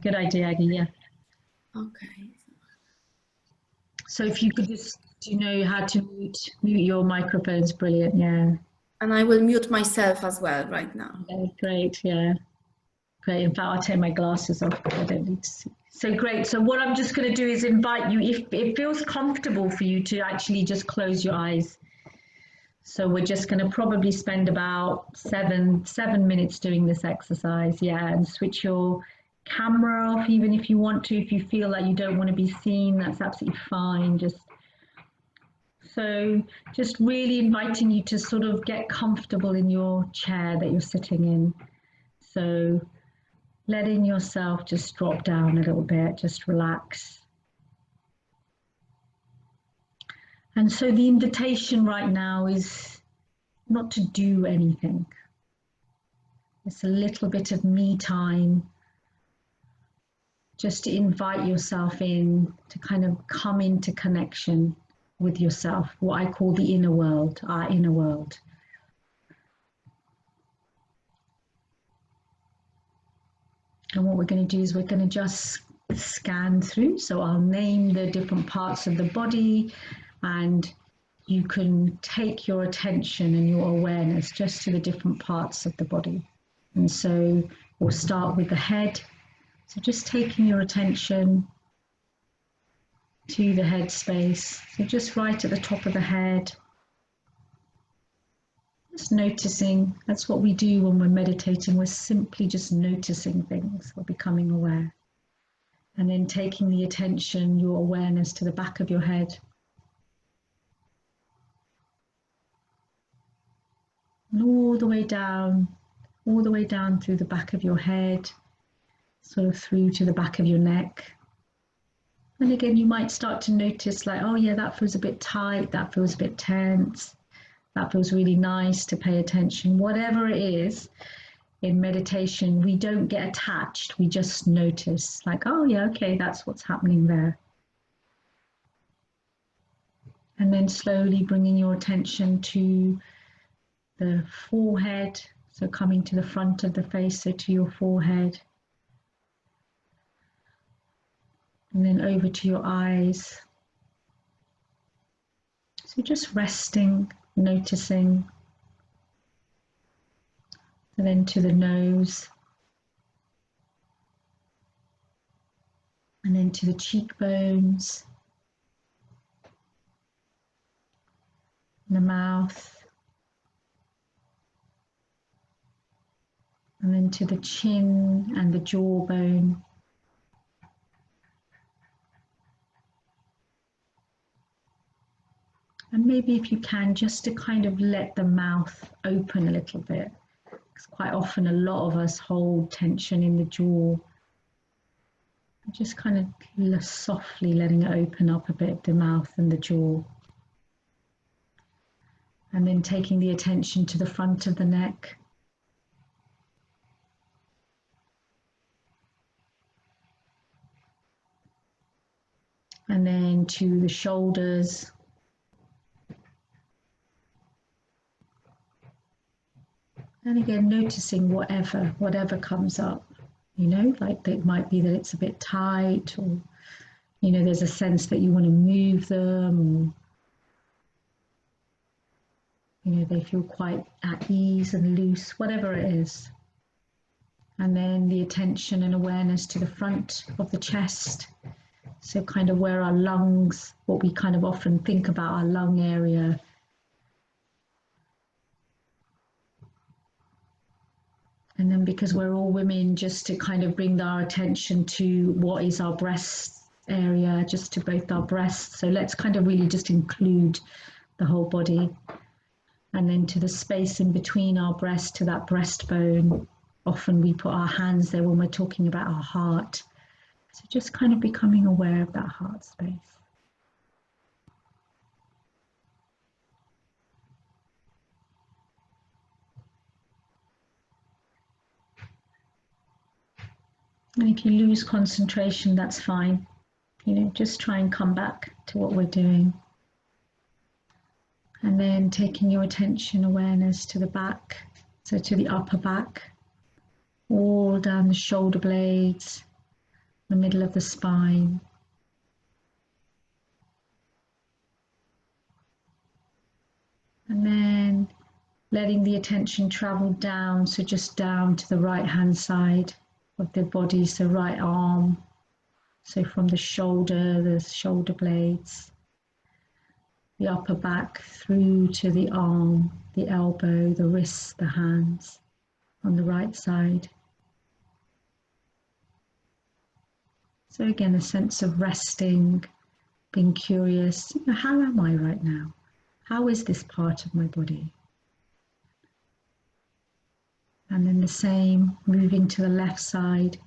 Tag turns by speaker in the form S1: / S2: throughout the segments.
S1: good idea, Aggie, yeah.
S2: Okay.
S1: So if you could just, you know how to mute your microphones, brilliant, yeah.
S2: And I will mute myself as well right now.
S1: Okay, great, yeah. Great, in fact, I'll take my glasses off because I don't need to see. So great, so what I'm just going to do is invite you, if it feels comfortable for you, to actually just close your eyes. So we're just going to probably spend about seven minutes doing this exercise, yeah, and switch your camera off even if you want to. If you feel like you don't want to be seen, that's absolutely fine. So just really inviting you to sort of get comfortable in your chair that you're sitting in. So letting yourself just drop down a little bit, just relax. And so the invitation right now is not to do anything. It's a little bit of me time, just to invite yourself in, to kind of come into connection with yourself, what I call the inner world, our inner world. And what we're going to do is we're going to just scan through. So I'll name the different parts of the body, and you can take your attention and your awareness just to the different parts of the body. And so we'll start with the head. So just taking your attention to the head space. So just right at the top of the head. Just noticing, that's what we do when we're meditating. We're simply just noticing things. We're becoming aware. And then taking the attention, your awareness to the back of your head. And all the way down through the back of your head, sort of through to the back of your neck. And again, you might start to notice like, oh yeah, that feels a bit tight, that feels a bit tense, that feels really nice to pay attention. Whatever it is, in meditation, we don't get attached, we just notice like, oh yeah, okay, that's what's happening there. And then slowly bringing your attention to the forehead, so coming to the front of the face, so to your forehead. And then over to your eyes. So just resting, noticing. And then to the nose. And then to the cheekbones. And the mouth. And then to the chin and the jawbone. And maybe if you can, just to kind of let the mouth open a little bit. Because quite often a lot of us hold tension in the jaw. Just kind of softly letting it open up a bit, the mouth and the jaw. And then taking the attention to the front of the neck. And then to the shoulders. And again, noticing whatever comes up, you know, like it might be that it's a bit tight, or, you know, there's a sense that you want to move them, or, you know, they feel quite at ease and loose, whatever it is. And then the attention and awareness to the front of the chest. So kind of where our lungs, what we kind of often think about our lung area. And then because we're all women, just to kind of bring our attention to what is our breast area, just to both our breasts. So let's kind of really just include the whole body. And then to the space in between our breast, to that breastbone. Often we put our hands there when we're talking about our heart. So just kind of becoming aware of that heart space. And if you lose concentration, that's fine. You know, just try and come back to what we're doing. And then taking your attention, awareness to the back, so to the upper back, all down the shoulder blades, the middle of the spine. And then letting the attention travel down, so just down to the right hand side of the body, so right arm, so from the shoulder blades, the upper back through to the arm, the elbow, the wrists, the hands on the right side. So again, a sense of resting, being curious, how am I right now? How is this part of my body? And then the same, moving to the left side.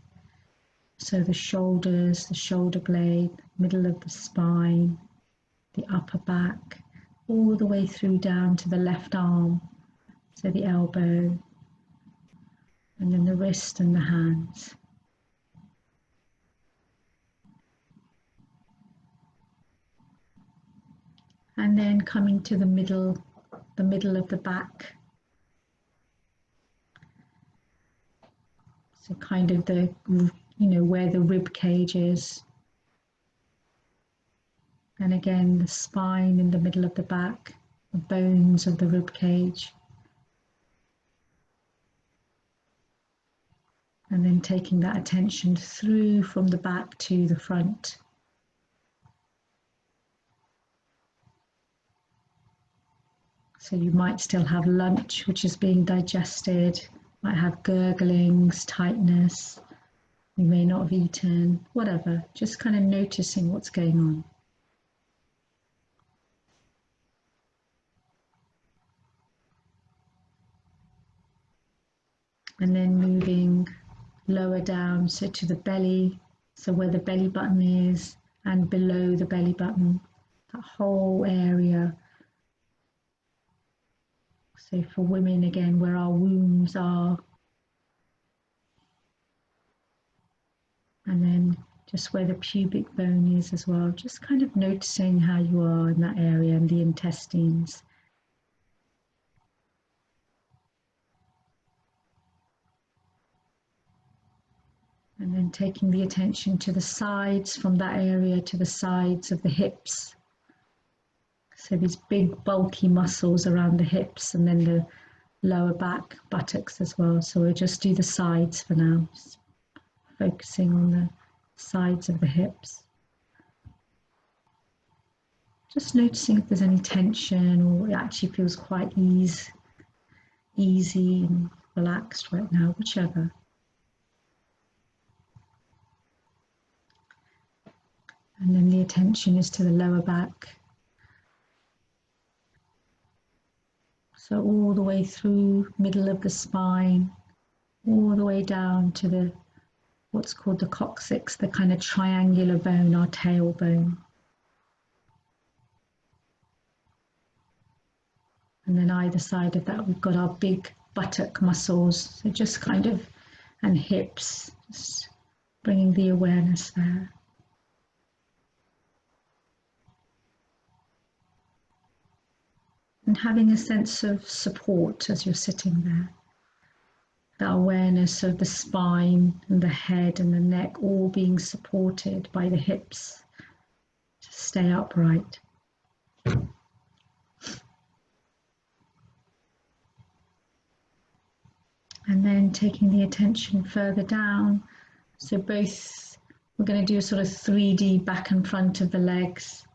S1: So the shoulders, the shoulder blade, middle of the spine, the upper back, all the way through down to the left arm. So the elbow, and then the wrist and the hands. And then coming to the middle of the back. So kind of the, where the rib cage is. And again, the spine in the middle of the back, the bones of the rib cage. And then taking that attention through from the back to the front. So you might still have lunch, which is being digested, might have gurglings, tightness, you may not have eaten, whatever, just kind of noticing what's going on. And then moving lower down, so to the belly, so where the belly button is, and below the belly button, that whole area. So for women, again, where our wombs are. And then just where the pubic bone is as well, just kind of noticing how you are in that area, and the intestines. And then taking the attention to the sides, from that area to the sides of the hips. So these big bulky muscles around the hips, and then the lower back, buttocks as well. So we'll just do the sides for now, just focusing on the sides of the hips. Just noticing if there's any tension, or it actually feels quite easy and relaxed right now, whichever. And then the attention is to the lower back. So all the way through middle of the spine, all the way down to the what's called the coccyx, the kind of triangular bone, our tailbone. And then either side of that, we've got our big buttock muscles, so just kind of, and hips, just bringing the awareness there. And having a sense of support as you're sitting there. That awareness of the spine and the head and the neck all being supported by the hips to stay upright. And then taking the attention further down. So both, we're going to do a sort of 3D back and front of the legs.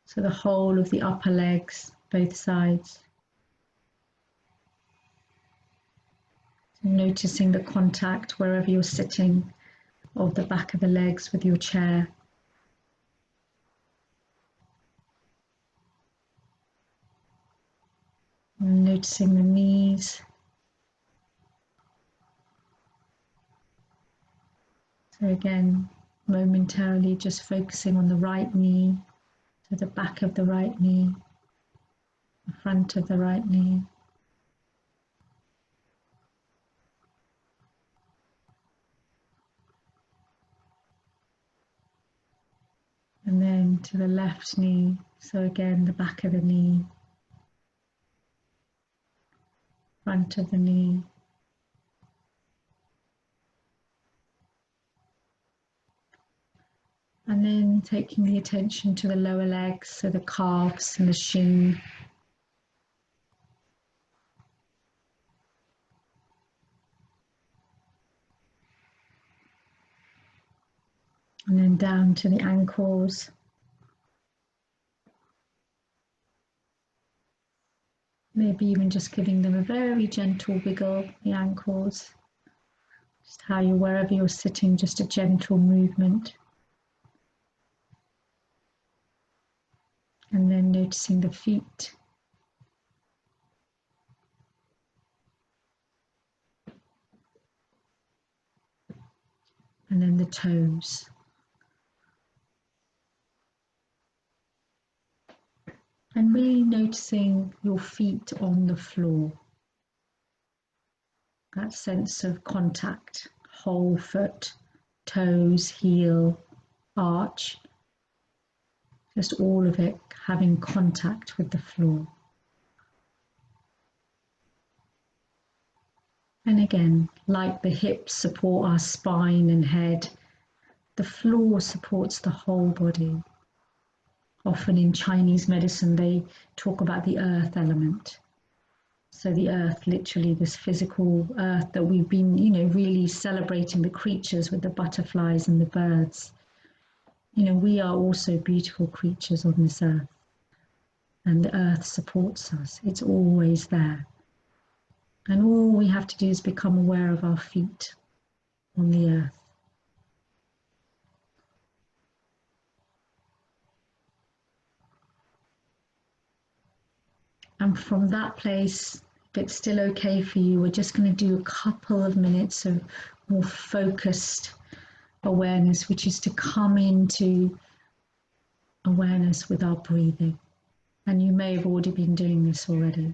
S1: So the whole of the upper legs, both sides. So noticing the contact wherever you're sitting of the back of the legs with your chair. And noticing the knees. So again, momentarily just focusing on the right knee, so the back of the right knee, the front of the right knee. And then to the left knee, so again the back of the knee, front of the knee. And then taking the attention to the lower legs, so the calves and the shin. And then down to the ankles. Maybe even just giving them a very gentle wiggle, the ankles. Just how you, wherever you're sitting, just a gentle movement. And then noticing the feet. And then the toes. And really noticing your feet on the floor. That sense of contact, whole foot, toes, heel, arch. Just all of it having contact with the floor. And again, like the hips support our spine and head, the floor supports the whole body. Often in Chinese medicine, they talk about the earth element. So the earth, literally this physical earth that we've been, really celebrating the creatures with the butterflies and the birds. We are also beautiful creatures on this earth. And the earth supports us. It's always there. And all we have to do is become aware of our feet on the earth. And from that place, if it's still okay for you, we're just going to do a couple of minutes of more focused awareness, which is to come into awareness with our breathing. And you may have already been doing this already.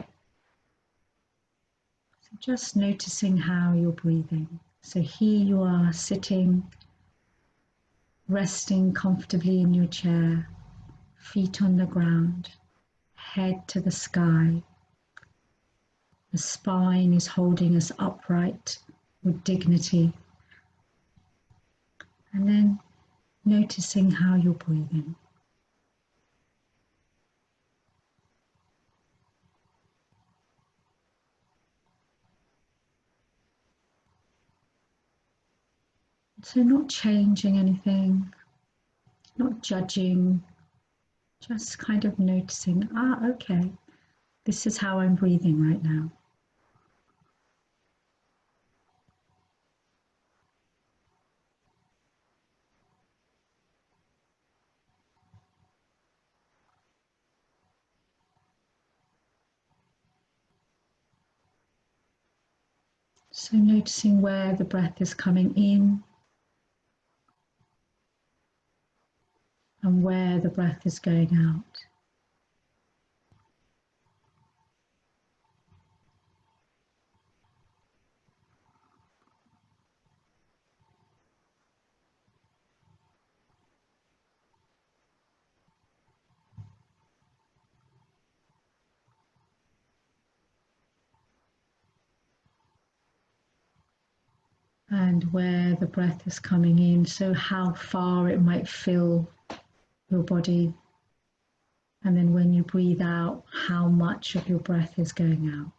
S1: So just noticing how you're breathing. So here you are sitting, resting comfortably in your chair, feet on the ground, head to the sky. The spine is holding us upright with dignity. And then noticing how you're breathing. So not changing anything, not judging, just kind of noticing, okay, this is how I'm breathing right now. So noticing where the breath is coming in and where the breath is going out. And where the breath is coming in, so how far it might fill your body. And then when you breathe out, how much of your breath is going out.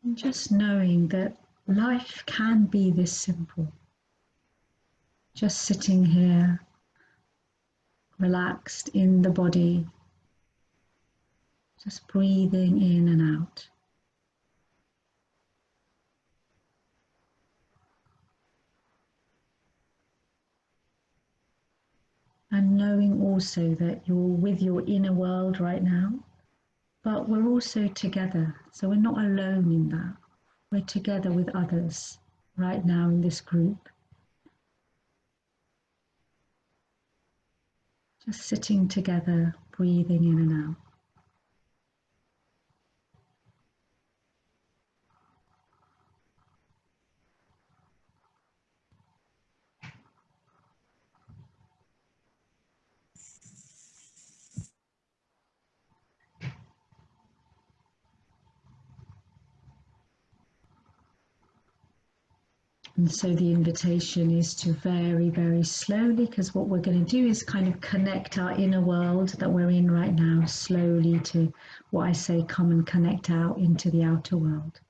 S1: And just knowing that life can be this simple. Just sitting here, relaxed in the body, just breathing in and out. And knowing also that you're with your inner world right now, but we're also together. So we're not alone in that. We're together with others right now in this group. Just sitting together, breathing in and out. And so the invitation is to very, very slowly, because what we're going to do is kind of connect our inner world that we're in right now slowly to what I say, come and connect out into the outer world.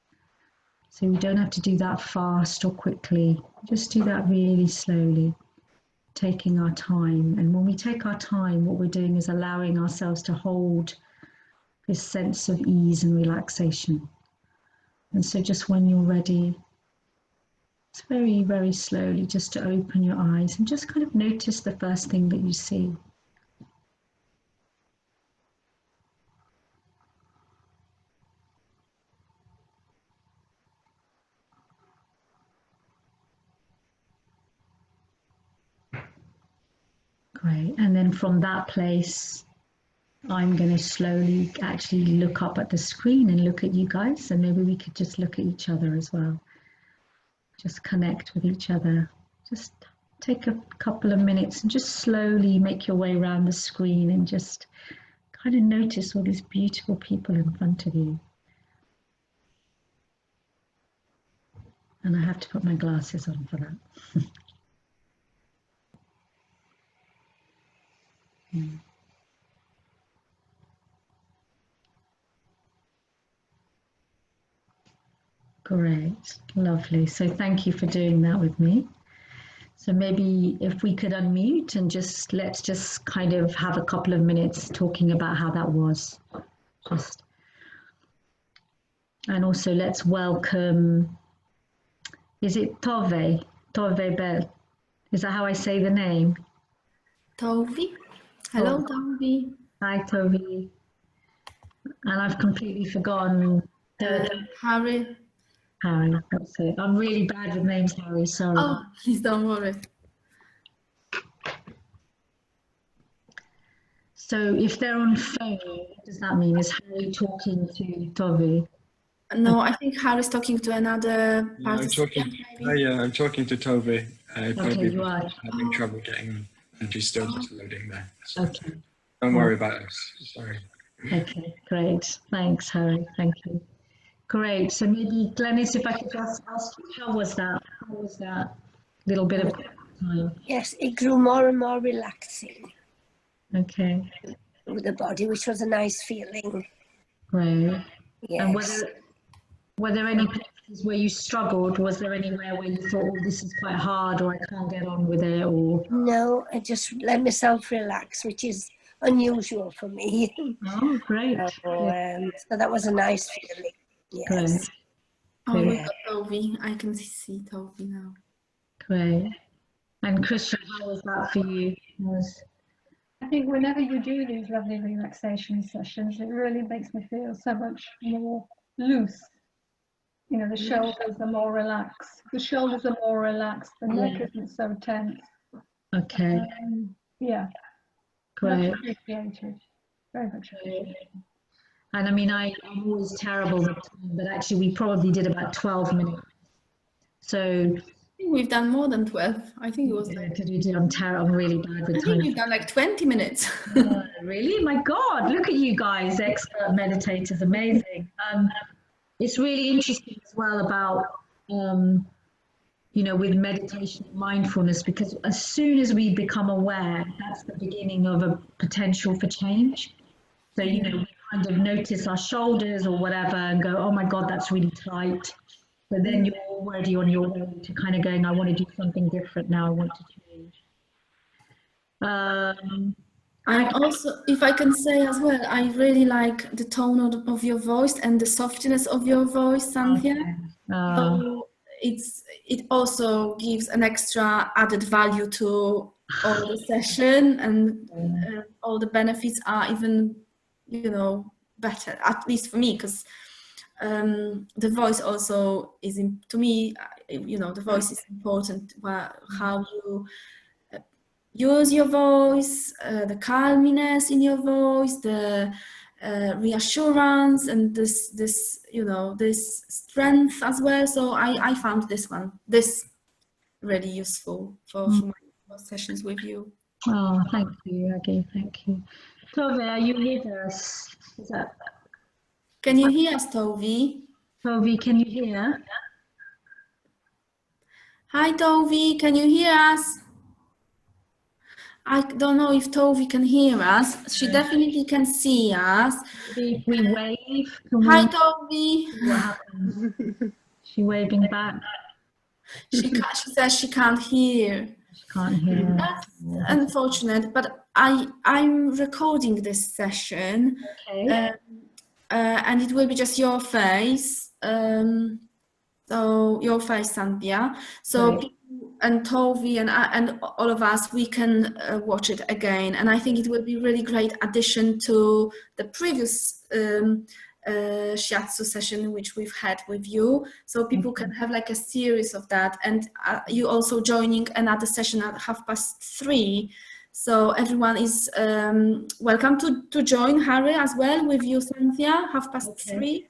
S1: So we don't have to do that fast or quickly, just do that really slowly, taking our time. And when we take our time, what we're doing is allowing ourselves to hold this sense of ease and relaxation. And so just when you're ready, it's very, very slowly just to open your eyes and just kind of notice the first thing that you see. Great. And then from that place, I'm going to slowly actually look up at the screen and look at you guys, and maybe we could just look at each other as well. Just connect with each other. Just take a couple of minutes and just slowly make your way around the screen and just kind of notice all these beautiful people in front of you. And I have to put my glasses on for that. Great, lovely. So thank you for doing that with me. So maybe if we could unmute and let's just kind of have a couple of minutes talking about how that was. And also let's welcome, is it Torbay? Torbay Bell. Is that how I say the name?
S2: Toby. Hello, Toby.
S1: Hi, Toby. And I've completely forgotten.
S2: Harry.
S1: Harry, that's it. I'm really bad with names, Harry, sorry.
S2: Oh, please don't worry.
S1: So if they're on phone, what does that mean? Is Harry talking to Toby?
S2: No, I think Harry's talking to another participant.
S3: I'm talking to Toby.
S1: Okay, you are.
S3: Having trouble getting on, and she's still just loading there. So
S1: Okay.
S3: don't worry about us. Sorry.
S1: Okay, great. Thanks, Harry. Thank you. Great. So maybe, Glenys, if I could just ask you, how was that? How was that little bit of time?
S4: Yes, it grew more and more relaxing
S1: Okay.
S4: with the body, which was a nice feeling.
S1: Great.
S4: Yes.
S1: And were there any places where you struggled? Was there anywhere where you thought, oh, this is quite hard, or I can't get on with it, or?
S4: No, I just let myself relax, which is unusual for me.
S1: Oh, great.
S4: So that was a nice feeling. Yes.
S1: Great.
S2: Oh, we've got Toby. I can see Toby now.
S1: Great. And Christian, how was that for you?
S5: I think whenever you do these lovely relaxation sessions, it really makes me feel so much more loose. You know, the shoulders are more relaxed. The shoulders are more relaxed. The neck isn't so tense.
S1: Okay.
S5: Yeah.
S1: Great.
S5: Much appreciated. Very much appreciated.
S1: And I mean, I'm always terrible with time, but actually we probably did about 12 minutes. So
S2: I think we've done more than 12. I think it was like,
S1: I'm really bad with
S2: I
S1: time.
S2: think we've done like 20 minutes.
S1: Really? My God, look at you guys, expert meditators, amazing. It's really interesting as well about, you know, with meditation and mindfulness, because as soon as we become aware, that's the beginning of a potential for change. So, you know, we kind of notice our shoulders or whatever and go, oh my God, that's really tight. But then you're already on your way to kind of going, I want to do something different now, I want to change.
S2: And also, if I can say as well, I really like the tone of your voice and the softness of your voice, Santhia. So it also gives an extra added value to all the session, and all the benefits are even, you know, better, at least for me, because the voice also is, to me, you know, the voice is important. How you use your voice, the calmness in your voice, the reassurance, and this you know, this strength as well. So I found this really useful for my sessions with you.
S1: Oh, thank you, Aggie, thank you. Tove, are you with us?
S2: Can you hear us, Toby?
S1: Tove, can you hear?
S2: Hi, Tovi, can you hear us? I don't know if Tovi can hear us. She definitely can see us.
S1: Maybe if we wave, can
S2: Hi,
S1: we
S2: Tovi.
S1: see what happens? She waving back?
S2: She says she can't hear.
S1: She can't hear.
S2: That's unfortunate, but I'm recording this session,
S1: Okay.
S2: and it will be just your face. So your face, Sandhya. So
S1: Right.
S2: people and Tovi and all of us, we can watch it again, and I think it will be really great addition to the previous shiatsu session which we've had with you. So people can have like a series of that, and you also joining another session at 3:30. So everyone is welcome to join Harry as well with you, Sandhya, 3:30.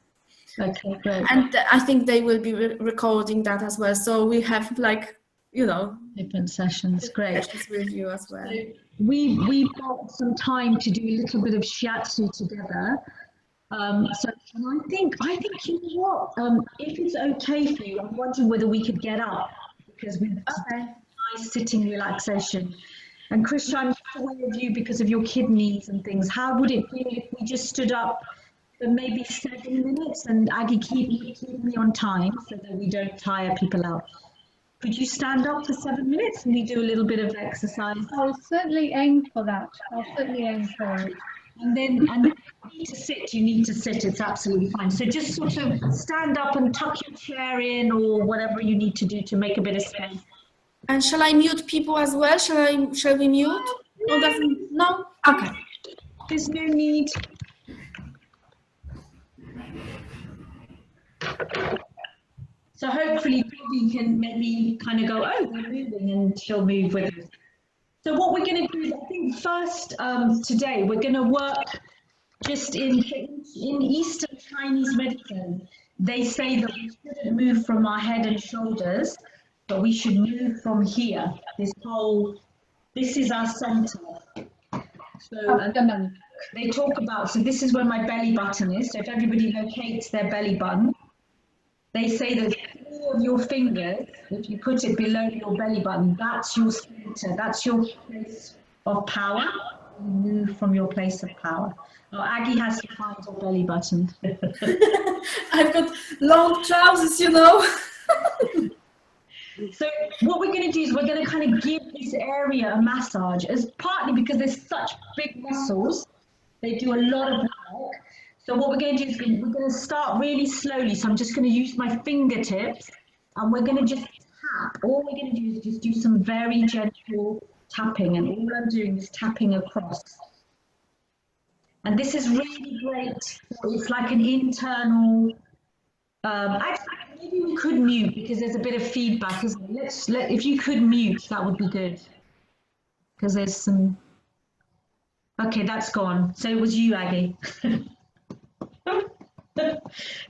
S1: Okay, great.
S2: And I think they will be recording that as well. So we have like, you know,
S1: Different sessions, great.
S2: sessions with you as well.
S1: We've got some time to do a little bit of shiatsu together. So and I think you know what? If it's okay for you, I'm wondering whether we could get up because we've nice sitting relaxation. And Christian, I'm just aware of you because of your kidneys and things. How would it feel if we just stood up for maybe 7 minutes and Aggie keep me on time so that we don't tire people out? Could you stand up for 7 minutes and we do a little bit of exercise?
S5: I'll certainly aim for that. I'll certainly aim for it.
S1: And then, and if you need to sit, you need to sit. It's absolutely fine. So just sort of stand up and tuck your chair in or whatever you need to do to make a bit of space.
S2: And shall I mute people as well? Shall we mute? No? Okay.
S1: There's no need. So hopefully Bobby can maybe kind of go, oh, they're moving, and she'll move with us. So what we're going to do is, I think first today, we're going to work just in Eastern Chinese medicine. They say that we shouldn't move from our head and shoulders, but we should move from here. This is our center. So
S5: Abdomen.
S1: they talk about, so this is where my belly button is. So if everybody locates their belly button, they say that 3 of your fingers, if you put it below your belly button, that's your center, that's your place of power. You move from your place of power. Oh, Aggie has to find her belly button.
S2: I've got long trousers, you know.
S1: So what we're going to do is we're going to kind of give this area a massage, as partly because there's such big muscles. They do a lot of work. So what we're going to do is we're going to start really slowly. So I'm just going to use my fingertips and we're going to just tap. All we're going to do is just do some very gentle tapping, and all I'm doing is tapping across. And this is really great. It's like an internal, actually, maybe we could mute because there's a bit of feedback, isn't it? If you could mute, that would be good. Because there's some, okay, that's gone. So it was you, Aggie.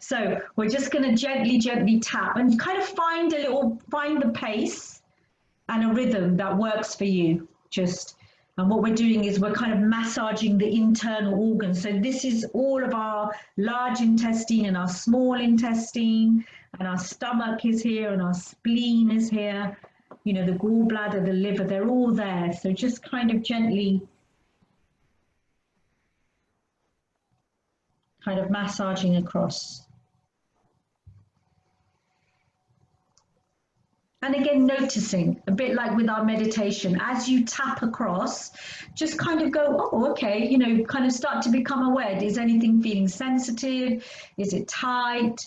S1: So we're just going to gently tap and kind of find the pace and a rhythm that works for you. And what we're doing is we're kind of massaging the internal organs. So this is all of our large intestine and our small intestine, and our stomach is here and our spleen is here. You know, the gallbladder, the liver, they're all there. So just kind of gently kind of massaging across. And again, noticing, a bit like with our meditation, as you tap across, just kind of go, oh, okay, you know, kind of start to become aware. Is anything feeling sensitive? Is it tight?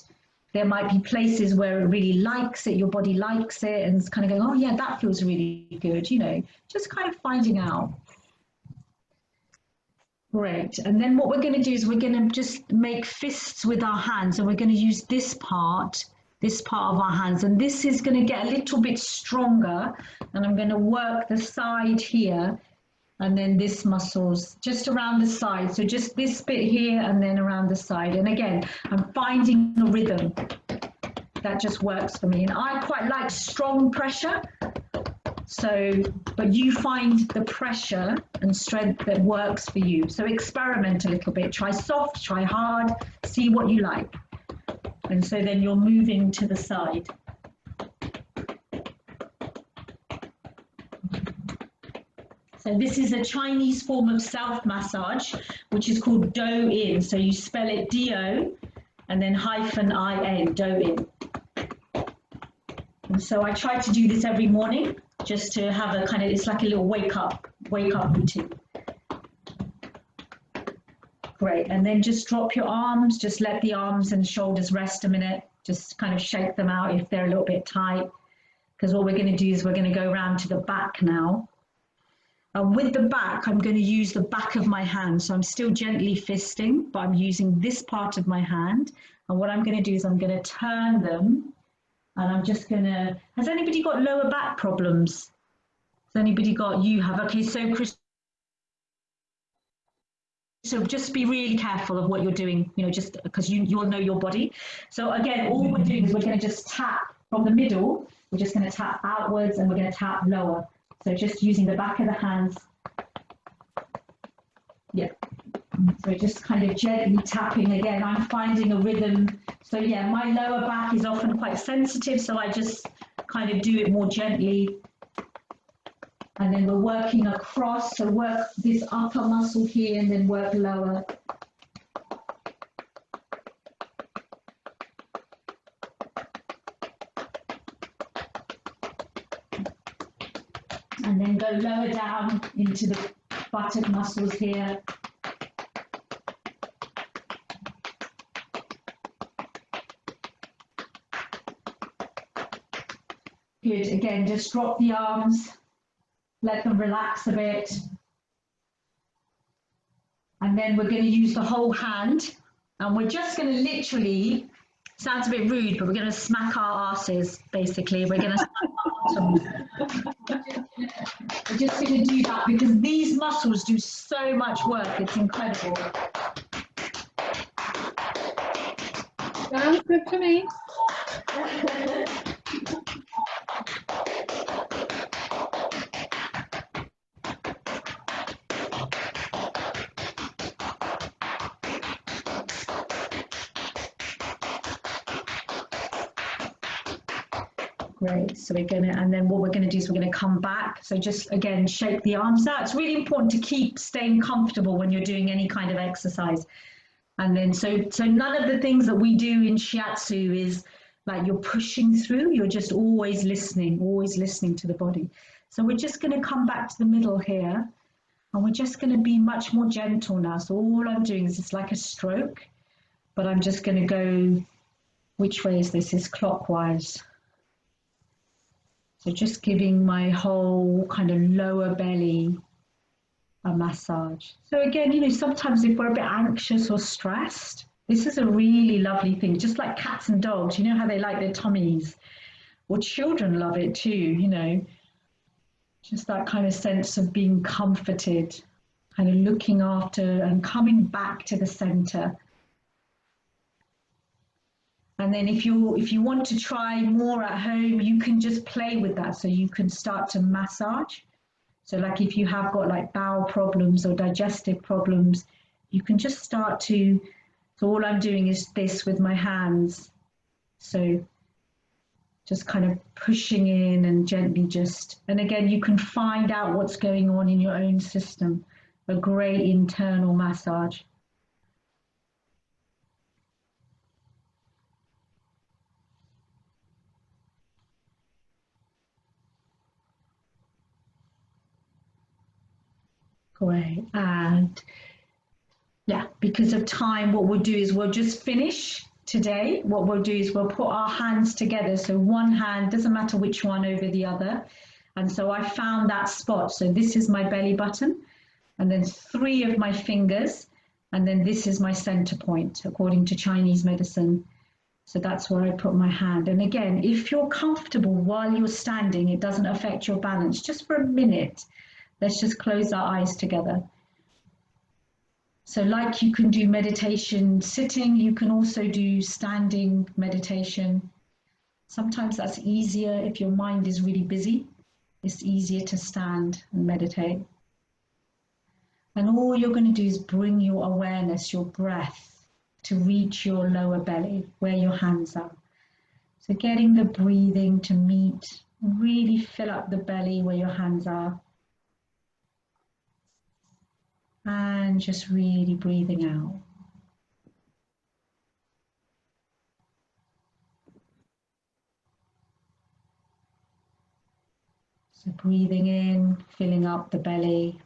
S1: There might be places where it really likes it, your body likes it, and it's kind of going, oh yeah, that feels really good, you know, just kind of finding out. Great. And then what we're going to do is we're going to just make fists with our hands, and we're going to use this part of our hands, and this is going to get a little bit stronger, and I'm going to work the side here, and then this muscles just around the side. So just this bit here and then around the side. And again, I'm finding a rhythm that just works for me. And I quite like strong pressure. So, but you find the pressure and strength that works for you. So experiment a little bit, try soft, try hard, see what you like. And so then you're moving to the side. So this is a Chinese form of self-massage, which is called Do-in. So you spell it D-O and then -I-N, Do-in. And so I try to do this every morning just to have a kind of, it's like a little wake up routine. Great, and then just drop your arms, just let the arms and shoulders rest a minute, just kind of shake them out if they're a little bit tight, because what we're going to do is we're going to go around to the back now. With the back, I'm going to use the back of my hand, so I'm still gently fisting, but I'm using this part of my hand, and what I'm going to do is I'm going to turn them, and I'm just going to, has anybody got lower back problems? Has anybody got, you have, okay, so Chris, so just be really careful of what you're doing, you know, just because you'll know your body. So again, all we're doing is we're going to just tap from the middle. We're just going to tap outwards and we're going to tap lower. So just using the back of the hands. Yeah. So just kind of gently tapping again. I'm finding a rhythm. So yeah, my lower back is often quite sensitive. So I just kind of do it more gently. And then we're working across, so work this upper muscle here and then work lower. And then go lower down into the buttock muscles here. Good, again, just drop the arms. Let them relax a bit. And then we're going to use the whole hand. And we're just going to literally, sounds a bit rude, but we're going to smack our asses, basically. We're going to we're just going to do that because these muscles do so much work. It's incredible.
S5: Sounds good to me.
S1: Great, so we're gonna, and then what we're gonna do is we're gonna come back. So just again, shake the arms out. It's really important to keep staying comfortable when you're doing any kind of exercise. And then, so none of the things that we do in shiatsu is like you're pushing through, you're just always listening to the body. So we're just gonna come back to the middle here and we're just gonna be much more gentle now. So all I'm doing is it's like a stroke, but I'm just gonna go, which way is this? Is clockwise. So just giving my whole kind of lower belly a massage. So again, you know, sometimes if we're a bit anxious or stressed, this is a really lovely thing, just like cats and dogs, you know how they like their tummies, or children love it too, you know, just that kind of sense of being comforted, kind of looking after and coming back to the center. And then if you want to try more at home, you can just play with that. So you can start to massage. So like if you have got like bowel problems or digestive problems, you can just start to, so all I'm doing is this with my hands. So just kind of pushing in and gently just, and again, you can find out what's going on in your own system. A great internal massage. Great, and yeah, because of time, what we'll do is we'll just finish today. What we'll do is we'll put our hands together. So one hand, doesn't matter which one over the other. And so I found that spot. So this is my belly button, and then 3 of my fingers, and then this is my center point, according to Chinese medicine. So that's where I put my hand. And again, if you're comfortable while you're standing, it doesn't affect your balance, just for a minute. Let's just close our eyes together. So like you can do meditation sitting, you can also do standing meditation. Sometimes that's easier if your mind is really busy. It's easier to stand and meditate. And all you're going to do is bring your awareness, your breath, to reach your lower belly, where your hands are. So getting the breathing to meet, really fill up the belly where your hands are. And just really breathing out. So breathing in, filling up the belly.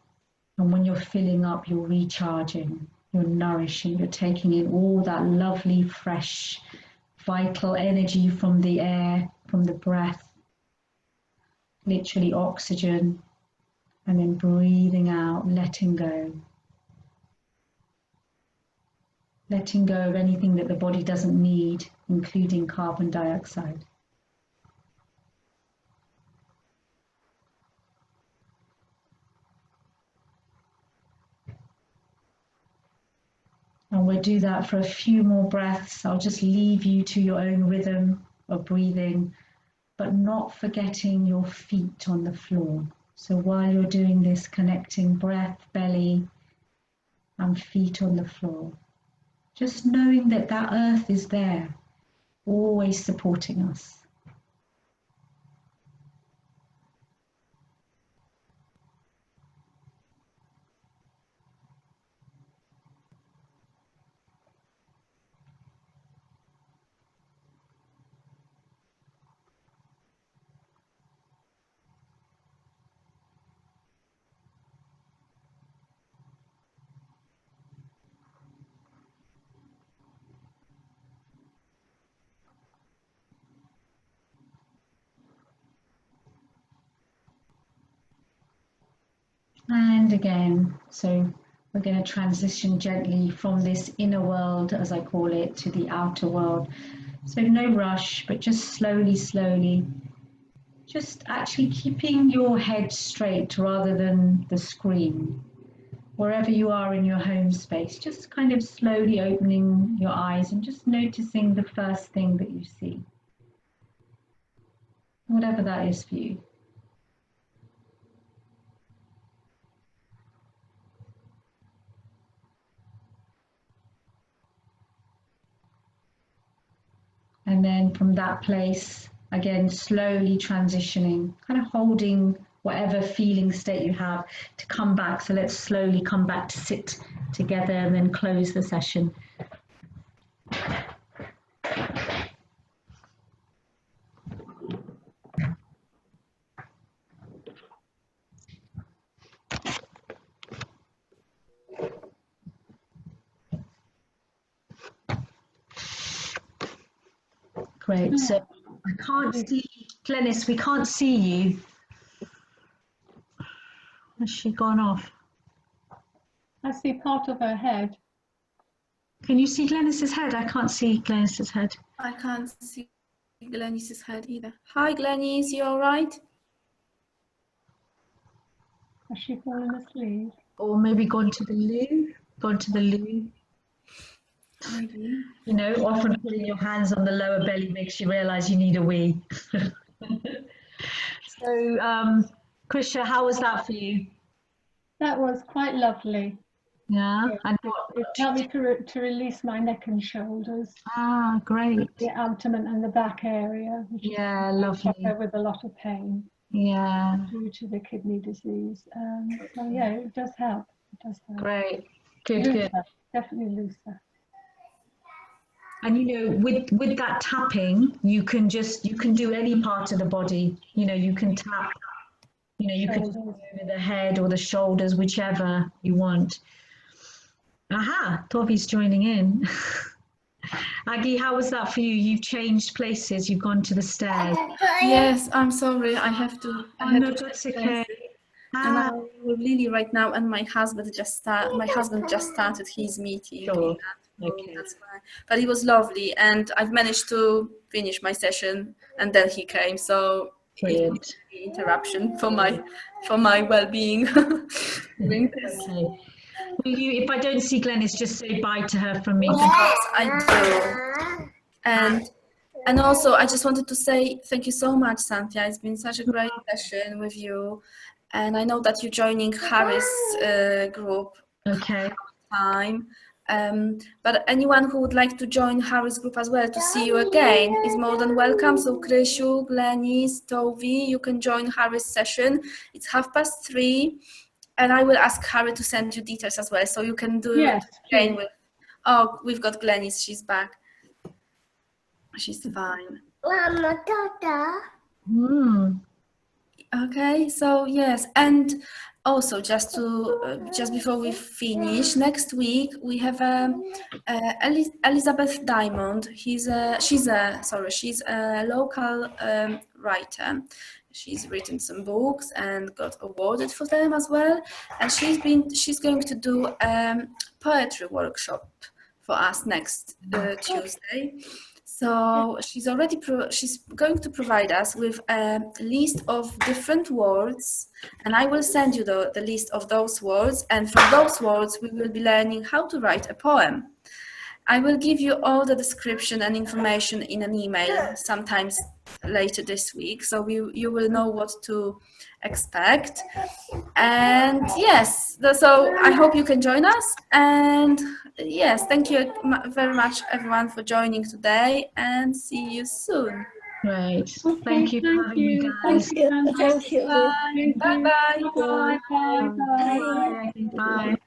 S1: And when you're filling up, you're recharging, you're nourishing, you're taking in all that lovely, fresh, vital energy from the air, from the breath, literally oxygen, and then breathing out, letting go. Letting go of anything that the body doesn't need, including carbon dioxide. And we'll do that for a few more breaths. I'll just leave you to your own rhythm of breathing, but not forgetting your feet on the floor. So while you're doing this, connecting breath, belly, and feet on the floor. Just knowing that that earth is there, always supporting us. And again, so we're going to transition gently from this inner world, as I call it, to the outer world. So no rush, but just slowly, slowly, just actually keeping your head straight rather than the screen. Wherever you are in your home space, just kind of slowly opening your eyes and just noticing the first thing that you see, whatever that is for you. And then from that place, again, slowly transitioning, kind of holding whatever feeling state you have to come back. So let's slowly come back to sit together and then close the session. Great. So I can't see, Glenys, we can't see you. Has she gone off?
S5: I see part of her head.
S1: Can you see Glenys's head? I can't see Glenys's head.
S2: I can't see Glenys's head either. Hi, Glenys, you all right?
S5: Has she fallen asleep?
S1: Or maybe gone to the loo? Gone to the loo?
S2: Maybe.
S1: You know, often putting your hands on the lower belly makes you realise you need a wee. So, Krisha, how was that for you?
S5: That was quite lovely.
S1: Yeah,
S5: Yeah.
S1: and
S5: It helped me to release my neck and shoulders,
S1: great.
S5: the abdomen and the back area, which
S1: Yeah,
S5: is
S1: lovely.
S5: with a lot of pain
S1: Yeah,
S5: due to the kidney disease. So yeah, it does help. It does help.
S1: great. Good,
S5: Looser,
S1: good.
S5: definitely looser.
S1: And you know, with that tapping, you can do any part of the body. You know, you can tap. You know, you can do over the head or the shoulders, whichever you want. Aha, Torbay's joining in. Aggie, how was that for you? You've changed places. You've gone to the stairs.
S2: Yes, I'm sorry. I have to.
S1: No, that's okay.
S2: And I'm with Lily right now, and my husband just started his meeting.
S1: Sure.
S2: Okay. That's why. But it was lovely, and I've managed to finish my session, and then he came. So
S1: Brilliant.
S2: it was an interruption for my well-being.
S1: Okay. Will you, if I don't see Glenys, just say bye to her from me.
S2: Of course, I do. And also, I just wanted to say thank you so much, Santia. It's been such a great session with you. And I know that you're joining Harry's group.
S1: Okay.
S2: Time. But anyone who would like to join Harry's group as well to see you again is more than welcome. So Kryshu, Glenys, Tovi, you can join Harry's session. It's 3:30. and I will ask Harry to send you details as well, so you can do
S5: Yes,
S2: it again
S5: please.
S2: with. Oh, we've got Glenys. She's back. She's fine.
S4: Mama, Tata.
S1: Mm.
S2: Okay, so yes, and also just before we finish, next week we have Elizabeth Diamond. She's a local writer. She's written some books and got awarded for them as well. And she's going to do poetry workshop for us next Tuesday. So she's going to provide us with a list of different words, and I will send you the list of those words, and from those words we will be learning how to write a poem. I will give you all the description and information in an email sometimes later this week, so you will know what to expect. And yes, so I hope you can join us. And yes, thank you very much everyone for joining today, and see you soon.
S1: Great.
S5: Okay,
S1: Thank you for having me, guys.
S4: Thank you.
S2: Bye. Bye.
S5: Bye. Bye. Bye.
S1: Bye. Bye.